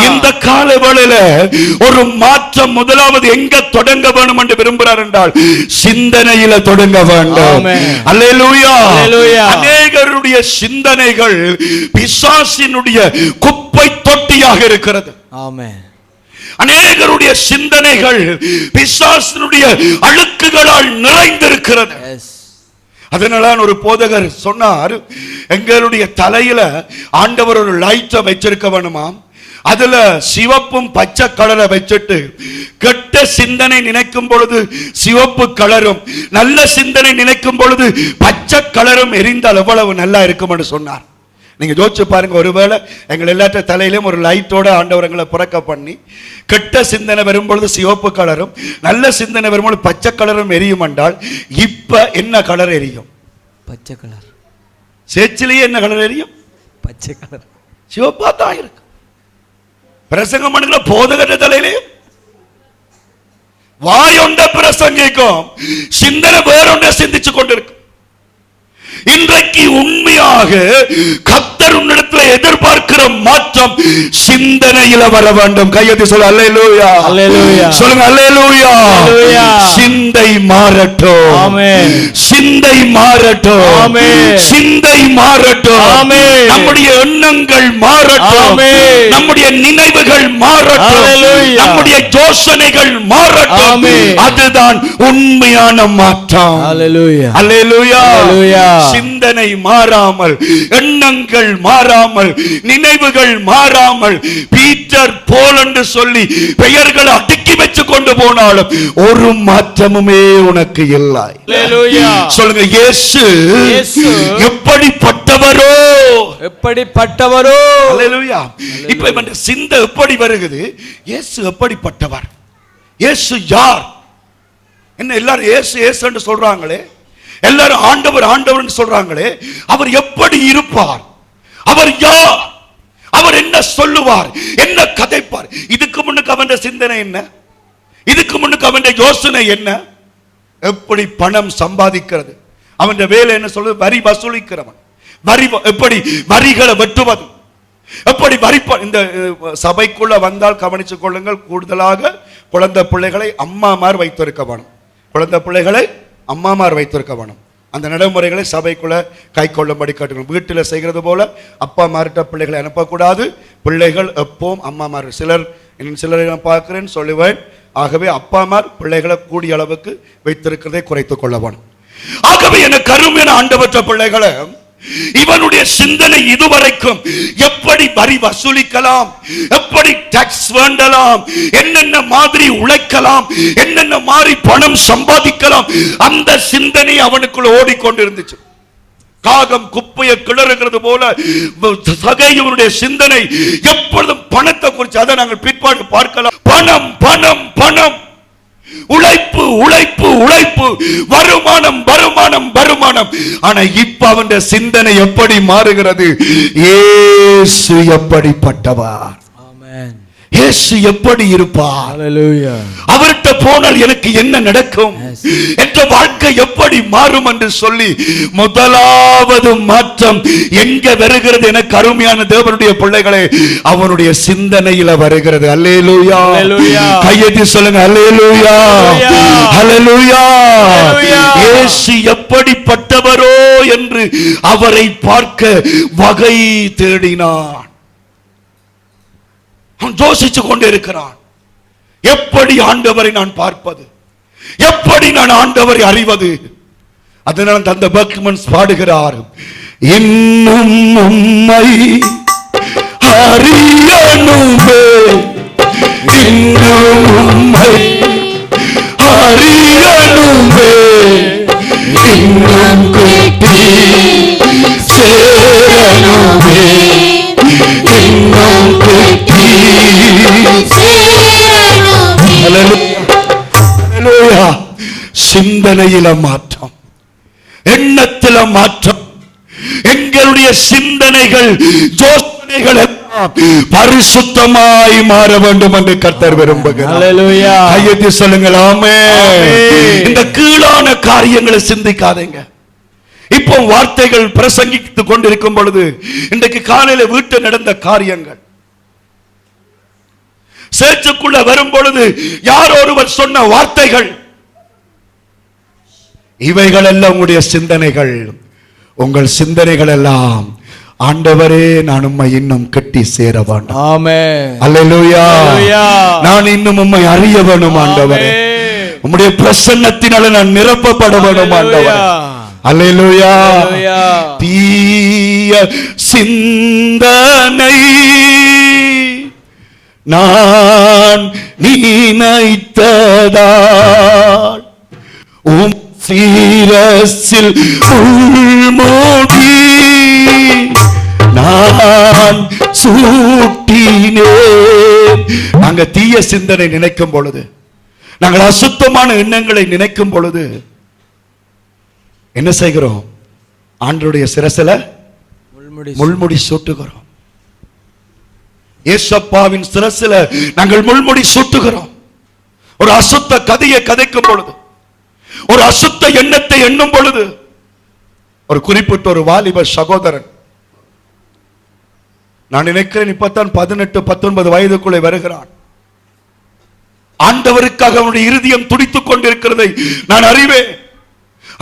இந்த கால வேளையில ஒரு மாற்றம் முதலாவது எங்க தொடங்க வேண்டும் என்று விரும்புகிறார் என்றால் சிந்தனையில தொடங்க வேண்டும். அல்லேலூயா. அநேகருடைய சிந்தனைகள் பிசாசினுடைய குப்பை தொட்டியாக இருக்கிறது. ஆமென். அநேகருடைய சிந்தனைகள் பிசாசினுடைய அழுக்குகளால் நிறைந்திருக்கிறது. அதனால ஒரு போதகர் சொன்னார், எங்களுடைய தலையில ஆண்டவர் ஒரு லைட்டை வச்சிருக்க வேணுமாம், அதுல சிவப்பும் பச்சை கலரை வச்சுட்டு கெட்ட சிந்தனை நினைக்கும் பொழுது சிவப்பு கலரும், நல்ல சிந்தனை நினைக்கும் பொழுது பச்சை கலரும் எரிந்தால் எவ்வளவு நல்லா இருக்கும் என்று சொன்னார். நீங்க யோசிச்சு பாருங்க, ஒருவேளை எங்கள் எல்லாத்த தலையிலும் ஒரு லைட்டோட ஆண்டவர்களை புறக்க பண்ணி கெட்ட சிந்தனை வரும்பொழுது சிவப்பு கலரும் நல்ல சிந்தனை வரும்பொழுது பச்சை கலரும் எரியும் என்றால் இப்ப என்ன கலர் எரியும்? பச்சை கலர். சேச்சிலேயே என்ன கலர் எரியும்? பச்சை கலர். சிவப்பா தான் இருக்கு. பிரசங்கம் பண்ணுகிற போதகர் தலையிலையும் வாயொண்ட பிரசங்கிக்கும், சிந்தனை வேறொன்றை சிந்திச்சு கொண்டிருக்கும். இன்றைக்கு உண்மையாக கர்த்தர் உன்னிடத்தில் எதிர்பார்க்கிற மாற்றம் சிந்தனையில வர வேண்டும். கையெழுத்து சொல்ல அல்லேலூயா. அல்லேலூயா சொல்லுங்க. அல்லேலூயா. சிந்தை மாறட்டும். ஆமென். சிந்தை மாறட்டும். ஆமென். சிந்தை மாறட்டும். ஆமென். நம்முடைய எண்ணங்கள் மாறட்டும். ஆமென். நம்முடைய நினைவுகள் மாறட்டும். நம்முடைய யோசனைகள் மாறட்டும். ஆமென். அதுதான் உண்மையான மாற்றம். அல்லேலூயா. அல்லேலூயா. அல்லேலூயா. சிந்தனை மாறாமல், எண்ணங்கள் மாறாமல், நினைவுகள் மாறாமல் பீட்டர் போல் என்று சொல்லி பெயர்களை அடுக்கி வச்சு கொண்டு போனாலும் ஒரு மாற்றமுமே உனக்கு இல்லை. சொல்லுங்க, இயேசு எப்படிப்பட்டவரோ எப்படிப்பட்டவரோ. அல்லேலூயா. இப்ப இந்த சிந்தை எப்படி வருகிறது? இயேசு எப்படிப்பட்டவர்? இயேசு யார்? என்ன எல்லாரும் இயேசு இயேசு என்று சொல்றாங்களே, எல்லாரும் ஆண்டவர் ஆண்டவர் சொல்றாங்களே, அவர் எப்படி இருப்பார்? அவர் யார்? அவர் என்ன சொல்லுவார்? என்ன கதைப்பார்? இதுக்கு முன்னுக்கு அவன் சிந்தனை என்ன? இதுக்கு முன்னுக்கு அவன் யோசனை என்ன? எப்படி பணம் சம்பாதிக்கிறது? அவன் வேலை என்ன சொல்றது? வரி வசூலிக்கிறவன். வரி எப்படி வரிகளை வெட்டுவது, எப்படி வரி. இந்த சபைக்குள்ள வந்தால் கவனித்துக் கொள்ளுங்கள், கூடுதலாக குழந்தை பிள்ளைகளை அம்மாமார் வைத்திருக்க வேணும். குழந்தை பிள்ளைகளை அம்மாமார் வைத்திருக்க வேணும். அந்த நடைமுறைகளை சபைக்குள்ள கை கொள்ளும்படி காட்டுங்கள். வீட்டில் செய்கிறது போல அப்பா மார்கிட்ட பிள்ளைகளை அனுப்பக்கூடாது. பிள்ளைகள் எப்பவும் அம்மாமார். சிலரை நான் பார்க்கிறேன்னு சொல்லுவேன். ஆகவே அப்பாமார் பிள்ளைகளை கூடிய அளவுக்கு வைத்திருக்கிறதை குறைத்துக் கொள்ள வேணும். ஆகவே எனக்கு அருமையான ஆண்டவற்ற பிள்ளைகளை, இவனுடைய சிந்தனை இதுவரைக்கும் எப்படி வரி வசூலிக்கலாம், எப்படி டாக்ஸ் வேண்டலாம், என்னென்ன மாதிரி உழைக்கலாம், என்னென்ன மாதிரி பணம் சம்பாதிக்கலாம், அந்த சிந்தனை அவனுக்குள்ள ஓடிக்கொண்டிருந்துச்சு. காகம் குப்பையை கிளறுகிறது போல சகையவனுடைய சிந்தனை எப்பொழுதும் பணத்தை குறித்து. அதை நாங்கள் பிற்பாடு பார்க்கலாம். பணம் பணம் பணம், உழைப்பு உழைப்பு உழைப்பு, வருமானம் வருமானம் வருமானம். ஆனா இப்ப அவன் சிந்தனை எப்படி மாறுகிறது? இயேசு எப்படிப்பட்டவர்? ஆமென். இயேசு எப்படி இருப்பார்? அல்லேலூயா. அவர்கிட்ட போனால் எனக்கு என்ன நடக்கும், என்ற வாழ்க்கை எப்படி மாறும் என்று சொல்லி முதலாவது மாற்றம் எங்க வருகிறது? எனக்கு அருமையான தேவனுடைய பிள்ளைகளே, அவனுடைய சிந்தனையில வருகிறது. அல்லேலூயா. கையெழுத்தி சொல்லுங்க. அல்லேலூயா. அல்லேலூயா. இயேசு எப்படிப்பட்டவரோ என்று அவரை பார்க்க வகை தேடினான். அவன் யோசிச்சு கொண்டே இருக்கிறான். எப்படி ஆண்டவரை நான் பார்ப்பது, எப்படி நான் ஆண்டவரை அறிவது? அதனால் அந்த பக்மன்ஸ் பாடுகிறார், இன்னும் உம்மை அறியணுமே, இன்னும் உம்மை அறியணுமே, இன்னும் கூட்டி சேரணுமே, இன்னும் கூட்டி. சிந்தனையில மாற்றம், எண்ணத்தில மாற்றம். எங்களுடைய சிந்தனைகள் யோசனைகள் பரிசுத்தமாய் மாற வேண்டும் என்று கர்த்தர் விரும்புகிறார். கையெழுத்தி சொல்லுங்கள். ஆமென். இந்த கீழான காரியங்களை சிந்திக்காதீங்க. இப்போ வார்த்தைகள் பிரசங்கித்துக் கொண்டிருக்கும் பொழுது இன்றைக்கு காலையில வீட்டில் நடந்த காரியங்கள், சேர்ச்சுக்குள்ள வரும் பொழுது யார் ஒருவர் சொன்ன வார்த்தைகள், இவைகள் எல்லாம் உங்களுடைய சிந்தனைகள். உங்கள் சிந்தனைகள் எல்லாம், ஆண்டவரே நான் உம்மை இன்னும் கட்டி சேர வேண்டும். ஆமென். அல்லேலூயா. நான் இன்னும் உம்மை அறிய வேண்டும் ஆண்டவரே. உம்முடைய பிரசன்னத்தினால நான் நிரப்பப்பட வேண்டும் ஆண்டவரே. அல்லேலூயா. தீய சிந்தனை நான் நினைத்ததால் உம் சீரசில் உள்மூடி நான் சூட்டினேன். நாங்க தீய சிந்தனை நினைக்கும் பொழுது, நாங்கள் அசுத்தமான எண்ணங்களை நினைக்கும் பொழுது என்ன செய்கிறோம்? ஆண்டவருடைய சிரசில முள்முடி சூட்டுகிறோம். ஏசப்பாவின் சிரசில நாங்கள் முள்முடி சூட்டுகிறோம். ஒரு அசுத்த கதையை கதைக்கும் பொழுது, ஒரு அசுத்த எண்ணத்தை எண்ணும் பொழுது, ஒரு குறிப்பிட்ட ஒரு வாலிப சகோதரன், நான் நினைக்கிறேன் இப்பத்தான் 18-19 வயதுக்குள்ளே வருகிறான். ஆண்டவருக்காக அவனுடைய இருதயம் துடித்துக் கொண்டிருக்கிறதை நான் அறிவேன்.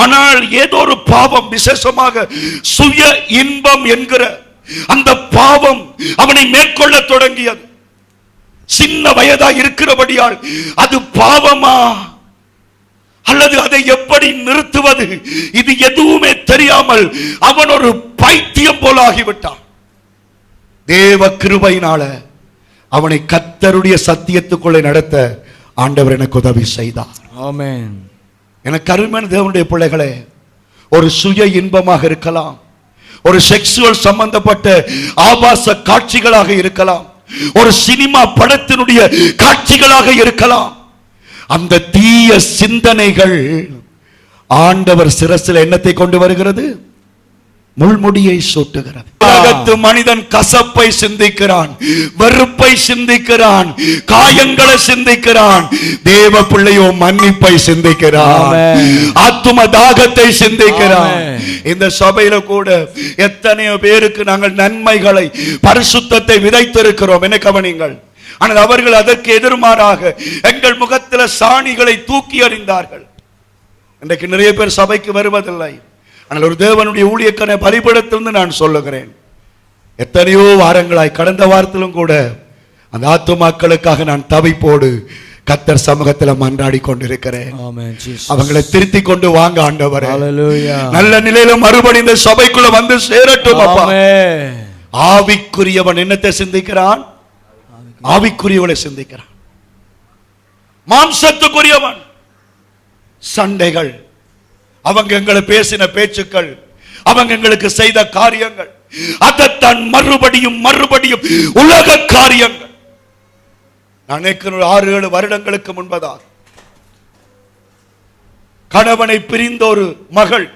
ஆனால் ஏதோ ஒரு பாவம், விசேஷமாக சுய இன்பம் என்கிற அந்த பாவம் அவனை மேற்கொள்ள தொடங்கியது. சின்ன வயதா இருக்கிறபடியால் அது பாவமா அல்லது அதை எப்படி நிறுத்துவது, இது எதுவுமே தெரியாமல் அவன் ஒரு பைத்தியம் போல ஆகிவிட்டான். தேவ கிருபையினால அவனை கர்த்தருடைய சத்தியத்துக்குள்ளே நடத்த ஆண்டவர் எனக்கு உதவி செய்தார். ஆமென். எனக்கு அருமையான தேவனுடைய பிள்ளைகளே, ஒரு சுய இன்பமாக இருக்கலாம், ஒரு செக்சுவல் சம்பந்தப்பட்ட ஆபாச காட்சிகளாக இருக்கலாம், ஒரு சினிமா படத்தினுடைய காட்சிகளாக இருக்கலாம். அந்த தீய சிந்தனைகள் ஆண்டவர் சிரசில் எண்ணத்தை கொண்டு வருகிறது, முள்முடியை சூட்டுகிறது. உலகத்து மனிதன் கசப்பை சிந்திக்கிறான், வெறுப்பை சிந்திக்கிறான், காயங்களை சிந்திக்கிறான். தேவ பிள்ளையோ மன்னிப்பை சிந்திக்கிறான், ஆத்தும தாகத்தை சிந்திக்கிறான். இந்த சபையில கூட எத்தனையோ பேருக்கு நாங்கள் நன்மைகளை, பரிசுத்தத்தை விதைத்திருக்கிறோம். என்ன கவனிங்கள். ஆனால் அவர்கள் அதற்கு எதிர்மாறாக எங்கள் முகத்தில் சாணிகளை தூக்கி அறிந்தார்கள். இன்றைக்கு நிறைய பேர் சபைக்கு வருவதில்லை. ஆனால் ஒரு தேவனுடைய ஊழியக்கான பலிபீடத்திலிருந்து நான் சொல்லுகிறேன், எத்தனையோ வாரங்களாய், கடந்த வாரத்திலும் கூட அந்த ஆத்துமாக்களுக்காக நான் தவிப்போடு கர்த்தர் சமூகத்தில் மன்றாடி கொண்டிருக்கிறேன். அவங்களை திருத்தி கொண்டு வாங்க ஆண்டவரே. நல்ல நிலையில மறுபடி இந்த சபைக்குள்ள வந்து சேரட்டும் அப்பா. ஆவிக்குரியவன் என்னத்தை சிந்திக்கிறான்? ஆவிக்குரியவளை சிந்திக்கிறான். மாம்சத்துக்குரியவன் சண்டைகள், அவங்க எங்களை பேசின பேச்சுக்கள், அவங்க எங்களுக்கு செய்த காரியங்கள், அதைத்தான் மறுபடியும் மறுபடியும் உலக காரியங்கள். நான் 6-7 வருடங்களுக்கு முன்பதாக கணவனை பிரிந்த ஒரு மகள்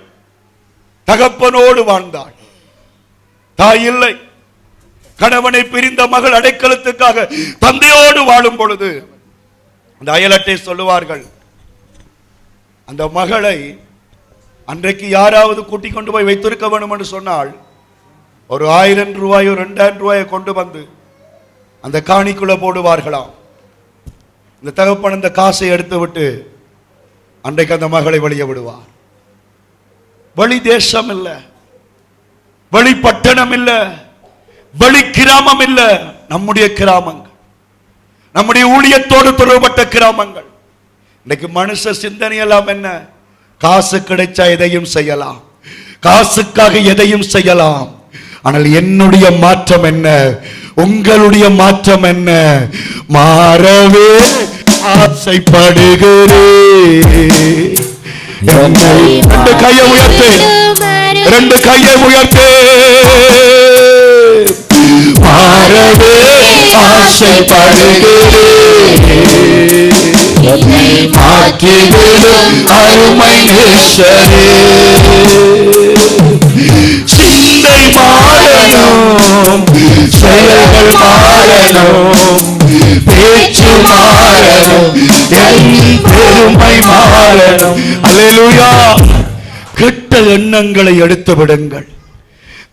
தகப்பனோடு வாழ்ந்தாள். தாய் இல்லை. கணவனை பிரிந்த மகள் அடைக்கலத்துக்காக தந்தையோடு வாழும் பொழுது அந்த அயலட்டை சொல்லுவார்கள், அந்த மகளை அன்றைக்கு யாராவது கூட்டிக் கொண்டு போய் வைத்திருக்க வேண்டும் என்று சொன்னால் ஒரு 1000 ரூபாயோ 2000 ரூபாயை கொண்டு வந்து அந்த காணிக்குள்ள போடுவார்களாம். இந்த தகப்பன் அந்த காசை எடுத்து விட்டு அன்றைக்கு அந்த மகளை வெளியே விடுவார். வெளி தேசம் இல்ல, வெளி பட்டணம் இல்ல, வெளி கிராமம் இல்ல, நம்முடைய கிராமங்கள், நம்முடைய ஊழியத்தோடு தொடர்பட்ட கிராமங்கள். இன்னைக்கு மனுஷ சிந்தனை எல்லாம் என்ன? காசு கிடைச்சா எதையும் செய்யலாம், காசுக்காக எதையும் செய்யலாம். ஆனால் என்னுடைய மாற்றம் என்ன? உங்களுடைய மாற்றம் என்ன? மாறவே ஆசைப்படுகிறேன். ரெண்டு கையை உயர்த்து, ரெண்டு கையை உயர்த்து. மாறவே ஆசைப்படுகிறேன், மாற்றிவிடும் அருமை நேசரே. சிந்தை மாறணும், செயல்கள் மாறணும், பேச்சு மாறணும், என் பெருமை மாறணும். அல்லேலூயா. கெட்ட எண்ணங்களை எடுத்து விடுங்கள்,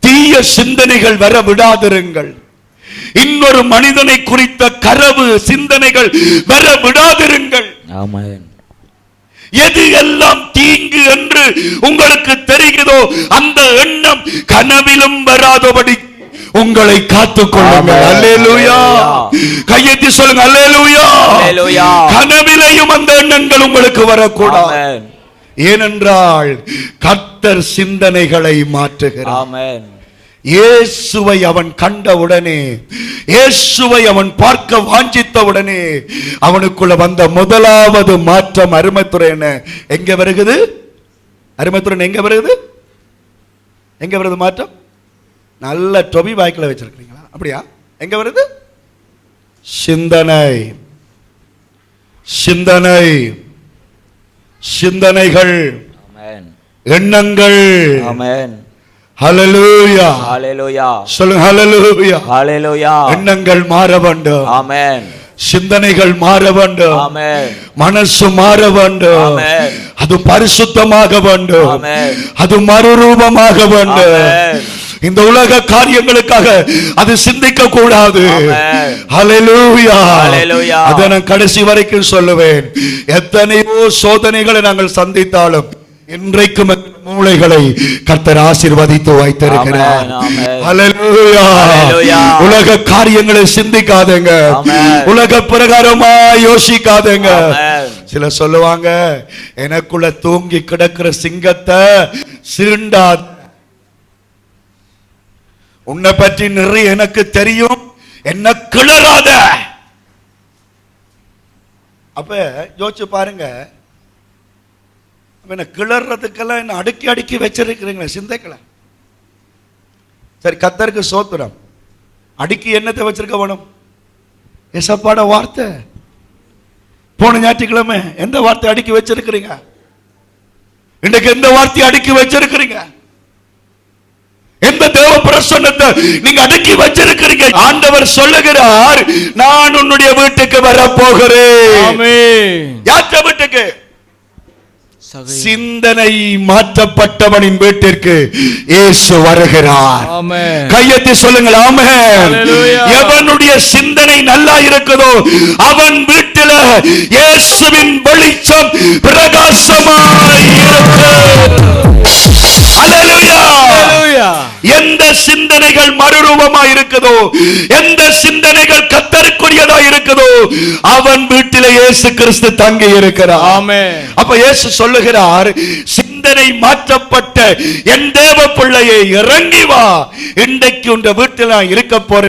தீய சிந்தனைகள் வர விடாதிருங்கள். இன்னொரு மனிதனை குறித்த கரவு சிந்தனைகள் வர விடாதிருங்கள். ஆமென். எது எல்லாம் தீங்கு என்று உங்களுக்கு தெரிகிறதோ அந்த எண்ணம் கனவிலும் வராதபடி உங்களை காத்துக் கொள்ளுங்கள். அல்லேலூயா. கையெத்தி சொல்லுங்க அல்லேலூயா. அல்லேலூயா. கனவிலையும் அந்த எண்ணங்கள் உங்களுக்கு வரக்கூடாது. ஏனென்றால் கர்த்தர் சிந்தனைகளை மாற்றுகிறார். ஆமென். இயேசுவை அவன் கண்டவுடனே, இயேசுவை அவன் பார்க்க வாஞ்சித்த உடனே அவனுக்குள்ள வந்த முதலாவது மாற்றம் அருமைத்துறையன எங்க வருகிறது? அருமைத்துறையன் எங்க வருகிறது? எங்க வருது மாற்றம்? நல்ல டொபி வாய்க்குள்ள வச்சிருக்கீங்களா? அப்படியா? எங்க வருது? சிந்தனை. சிந்தனை, சிந்தனைகள், ஆமென். எண்ணங்கள். ஆமென். ஹல்லேலூயா. ஹல்லேலூயா. சொல்லுங்க ஹல்லேலூயா. ஹல்லேலூயா. எண்ணங்கள் மாற வேண்டும். ஆமென். சிந்தனைகள் மாற வேண்டும். ஆமென். மனசு மாற வேண்டும். ஆமென். அது பரிசுத்தமாக வேண்டும். ஆமென். அது மறுரூபமாக வேண்டும். ஆமென். இந்த உலக காரியங்களுக்காக அது சிந்திக்க கூடாது. ஆமென். ஹல்லேலூயா. ஹல்லேலூயா. அதை நான் கடைசி வரைக்கும் சொல்லுவேன். எத்தனையோ சோதனைகளை நாங்கள் சந்தித்தாலும் இன்றைக்கும் மூளைகளை கர்த்தர் ஆசீர்வதித்து வைத்திருக்கிறார். ஹல்லேலூயா. உலக காரியங்களை சிந்திக்காதேங்க. உலக பிரகாரமா யோசிக்காதேங்க. சில சொல்லுவாங்க, எனக்குள்ள தூங்கி கிடக்கிற சிங்கத்தை சீண்டாத, உன்னை பற்றி நிறைய எனக்கு தெரியும், என்ன கிளறாத. அப்ப யோசிச்சு பாருங்க, என்ன கிளறதுக்கெல்லாம் என்ன அடுக்கி அடுக்கி வச்சிருக்கிறீங்களா சிந்தைகளை? சரி, கர்த்தருக்கு சோத்திரம். அடுக்கி என்னத்தை வச்சிருக்க வேணும்? ஏசப்பாட வார்த்தை. போன ஞாயிற்றுக்கிழமை எந்த வார்த்தை அடுக்கி வச்சிருக்கிறீங்க? இன்றைக்கு எந்த வார்த்தையை அடுக்கி வச்சிருக்கிறீங்க? எந்த தேவ பிரசன்னத்தை நீங்க அடுக்கி வச்சிருக்கிறீங்க? ஆண்டவர் சொல்லுகிறார், நான் உன்னுடைய வீட்டுக்கு வரப்போகிறேன். ஆமென். யாற்ற வீட்டுக்கு? சிந்தனை மாற்றப்பட்டவனின் வீட்டிற்கு இயேசு வருகிறார். ஆமென். கையெத்தி சொல்லுங்கள் ஆமென். எவனுடைய சிந்தனை நல்லா இருக்குதோ அவன் வீட்டில் இயேசுவின் வெளிச்சம் பிரகாசமாய் இருக்கும். அல்லேலூயா. எந்த சிந்தனைகள் மறுரூபமா இருக்குதோ, எந்த சிந்தனைகள் கர்த்தருக்குரியதா இருக்குதோ அவன் வீட்டிலே இயேசு கிறிஸ்து தங்கி இருக்கிறார். ஆமென். அப்ப இயேசு சொல்லுகிறார், சிந்தனை மாற்றப்பட்ட என் தேவ பிள்ளையை இறங்கி வா, இன்றைக்கு உங்க வீட்டில் நான் இருக்க போறேன்.